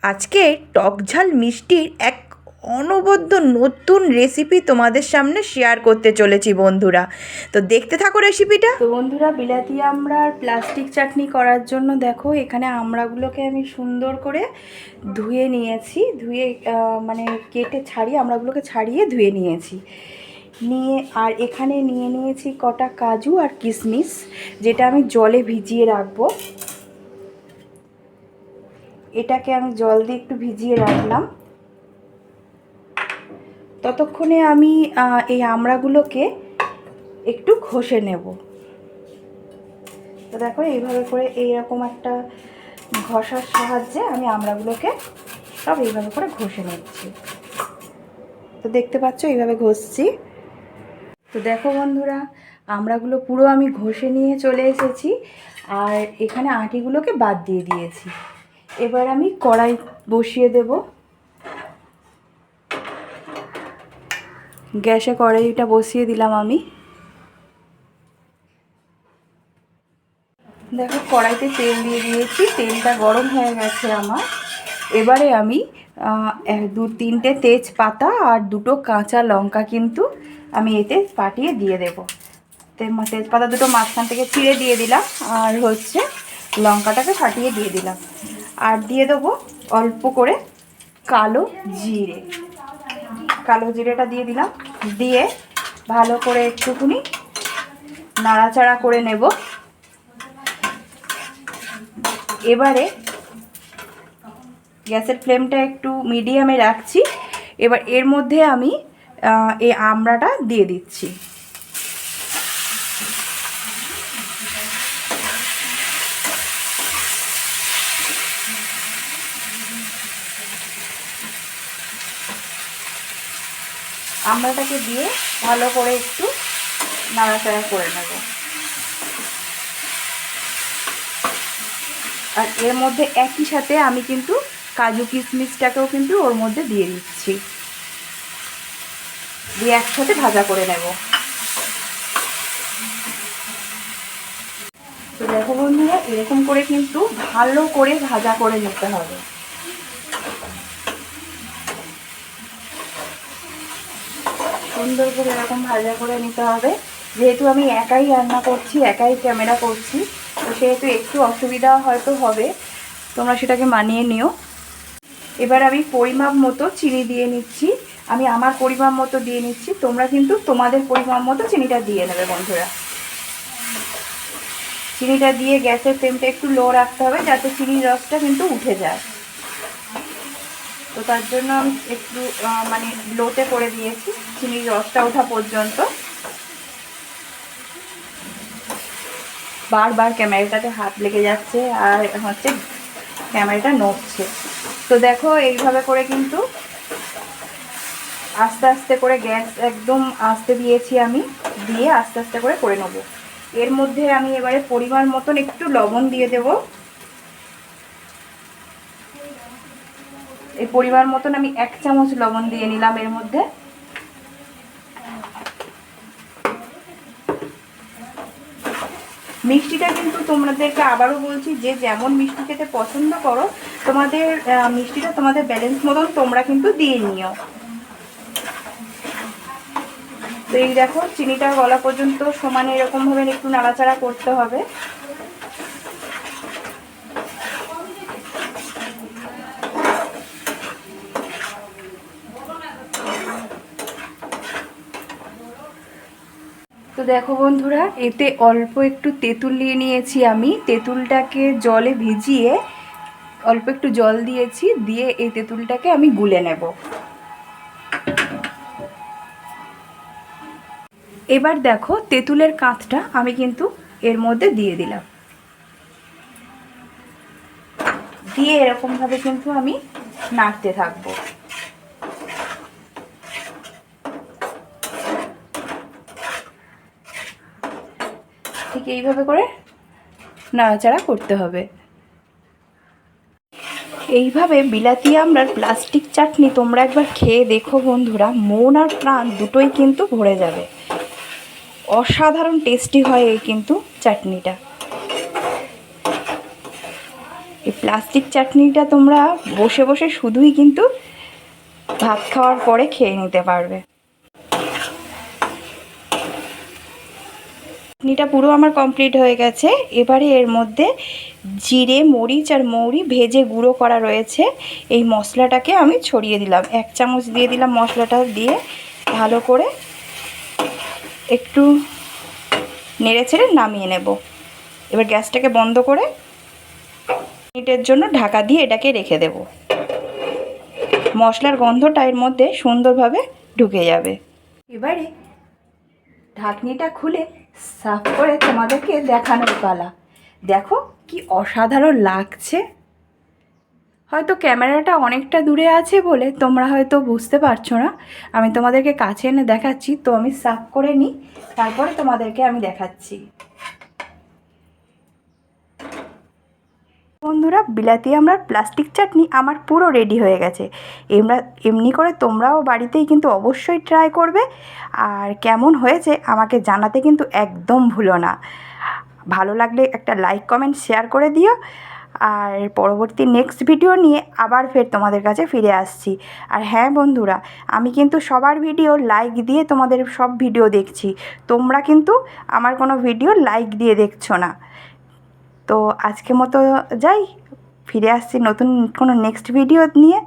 আজকে টক ঝাল মিষ্টির এক অনবদ্য নতুন রেসিপি তোমাদের সামনে শেয়ার করতে চলেছি বন্ধুরা। তো দেখতে থাকো রেসিপিটা। তো বন্ধুরা, বিলাতি আমড়ার প্লাস্টিক চাটনি করার জন্য দেখো এখানে আমড়াগুলোকে আমি সুন্দর করে ধুয়ে নিয়েছি। মানে কেটে ছাড়িয়ে আমড়াগুলোকে ছাড়িয়ে ধুয়ে নিয়েছি। আর এখানে নিয়ে নিয়েছি কটা কাজু আর কিশমিশ, যেটা আমি জলে ভিজিয়ে রাখবো। এটাকে আমি জল দিয়ে একটু ভিজিয়ে রাখলাম। ততক্ষণে আমি এই আমড়াগুলোকে একটু ঘষে নেব। তো দেখো এইভাবে করে এইরকম একটা ঘষার সাহায্যে আমি আমড়াগুলোকে সব এইভাবে করে ঘষে নিচ্ছি। তো দেখতে পাচ্ছ এইভাবে ঘষছি। তো দেখো বন্ধুরা, আমড়াগুলো পুরো আমি ঘষে নিয়ে চলে এসেছি আর এখানে আটিগুলোকে বাদ দিয়ে দিয়েছি। এবার আমি কড়াই বসিয়ে দেব। গ্যাসে কড়াইটা বসিয়ে দিলাম আমি। দেখো কড়াইতে তেল দিয়ে দিয়েছি, তেলটা গরম হয়ে গেছে আমার। এবারে আমি 2-3টে তেজপাতা আর 2টো কাঁচা লঙ্কা কিন্তু আমি এতে ফাটিয়ে দিয়ে দেব। তেজপাতা 2টো মাঝখান থেকে ছিঁড়ে দিয়ে দিলাম, আর লঙ্কাটাকে ফাটিয়ে দিয়ে দিলাম। আর দিয়ে দেবো অল্প করে কালো জিরেটা দিয়ে দিলাম। দিয়ে ভালো করে একটুখানি নাড়াচাড়া করে নেব। এবারে গ্যাসের ফ্লেমটা একটু মিডিয়ামে রাখছি। এবার এর মধ্যে আমি এই আমড়াটা দিয়ে দিচ্ছি। আমড়াটাকে দিয়ে ভালো করে একটু নাড়াচাড়া করে নেব। আর এর মধ্যে একই সাথে আমি কিন্তু কাজু কিশমিশটাকেও কিন্তু ওর মধ্যে দিয়ে দিচ্ছি, দিয়ে একসাথে ভাজা করে নেব। তো দেখো বন্ধুরা, এরকম করে কিন্তু ভালো করে ভাজা করে নিতে হবে। সুন্দর করে এরকম ভাজা করে নিতে হবে। যেহেতু আমি একাই রান্না করছি, একাই ক্যামেরা করছি, তো সেহেতু একটু অসুবিধা হয়তো হবে, তোমরা সেটাকে মানিয়ে নিও। এবার আমি পরিমাপ মতো চিনি দিয়ে নিচ্ছি। আমি আমার পরিমাপ মতো দিয়ে নিচ্ছি, তোমরা কিন্তু তোমাদের পরিমাপ মতো চিনিটা দিয়ে নেবে বন্ধুরা। চিনিটা দিয়ে গ্যাসের ফ্লেমটা একটু লো রাখতে হবে, যাতে চিনির রসটা কিন্তু উঠে যায়। তো তার জন্য আমি একটু মানে লোতে করে দিয়েছি চিনির রসটা ওঠা পর্যন্ত। বারবার ক্যামেরাটাতে হাত লেগে যাচ্ছে আর ক্যামেরাটা নড়ছে। তো দেখো এইভাবে করে কিন্তু আস্তে আস্তে করে গ্যাস একদম আস্তে দিয়েছি আমি, দিয়ে আস্তে আস্তে করে নেব। এর মধ্যে আমি এবারে পরিমাণ মতন একটু লবণ দিয়ে দেব। এই পরিমাণ মতন আমি 1 চামচ লবণ দিয়ে নিলাম এর মধ্যে। মিষ্টিটা কিন্তু তোমাদেরকে আবারও বলছি, যে যেমন মিষ্টি খেতে পছন্দ করো, তোমাদের মিষ্টিটা তোমাদের ব্যালেন্স মতন তোমরা কিন্তু দিয়ে নিও। তো এই দেখো চিনিটা গলা পর্যন্ত সমানে এরকমভাবে একটু নাড়াচাড়া করতে হবে। তো দেখো বন্ধুরা, এতে অল্প একটু তেঁতুল নিয়ে নিয়েছি আমি। তেঁতুলটাকে জলে ভিজিয়ে অল্প একটু জল দিয়েছি, দিয়ে এই তেঁতুলটাকে আমি গুলে নেব। এবার দেখো তেঁতুলের কাঁচটা আমি কিন্তু এর মধ্যে দিয়ে দিলাম। দিয়ে এরকমভাবে কিন্তু আমি নাড়তে থাকবো। ঠিক এইভাবে করে নাড়াচাড়া করতে হবে। এইভাবে বিলাতি আমড়ার প্লাস্টিক চাটনি তোমরা একবার খেয়ে দেখো বন্ধুরা, মন আর প্রাণ দুটোই কিন্তু ভরে যাবে। অসাধারণ টেস্টি হয় এই কিন্তু চাটনিটা। এই প্লাস্টিক চাটনিটা তোমরা বসে বসে শুধুই কিন্তু ভাত খাওয়ার পরে খেয়ে নিতে পারবে। চাটনিটা পুরো আমার কমপ্লিট হয়ে গেছে। এবারে এর মধ্যে জিরে, মরিচ আর মৌরি ভেজে গুঁড়ো করা রয়েছে, এই মশলাটাকে আমি ছড়িয়ে দিলাম। 1 চামচ দিয়ে দিলাম মশলাটা, দিয়ে ভালো করে একটু নেড়ে ছেড়ে নামিয়ে নেব। এবার গ্যাসটাকে বন্ধ করে মিনিটের জন্য ঢাকা দিয়ে এটাকে রেখে দেব। মশলার গন্ধটা এর মধ্যে সুন্দরভাবে ঢুকে যাবে। এবারে ঢাকনিটা খুলে সার্ভ করে তোমাদেরকে দেখানোর পালা। দেখো কি অসাধারণ লাগছে। হয়তো ক্যামেরাটা অনেকটা দূরে আছে বলে তোমরা হয়তো বুঝতে পারছো না, আমি তোমাদেরকে কাছে এনে দেখাচ্ছি। তো আমি সার্ভ করে নিই, তারপরে তোমাদেরকে আমি দেখাচ্ছি। বন্ধুরা, বিলাতি আমড়ার প্লাস্টিক চাটনি আমার পুরো রেডি হয়ে গেছে। এমনি করে তোমরাও বাড়িতেই কিন্তু অবশ্যই ট্রাই করবে, আর কেমন হয়েছে আমাকে জানাতে কিন্তু একদম ভুলো না। ভালো লাগলে একটা লাইক, কমেন্ট, শেয়ার করে দিও। আর পরবর্তী নেক্সট ভিডিও নিয়ে আবার ফের তোমাদের কাছে ফিরে আসছি। আর হ্যাঁ বন্ধুরা, আমি কিন্তু সবার ভিডিও লাইক দিয়ে তোমাদের সব ভিডিও দেখছি, তোমরা কিন্তু আমার কোনো ভিডিও লাইক দিয়ে দেখছো না। তো আজকে মতো যাই, ফিরে আসছি নতুন কোনো নেক্সট ভিডিও নিয়ে।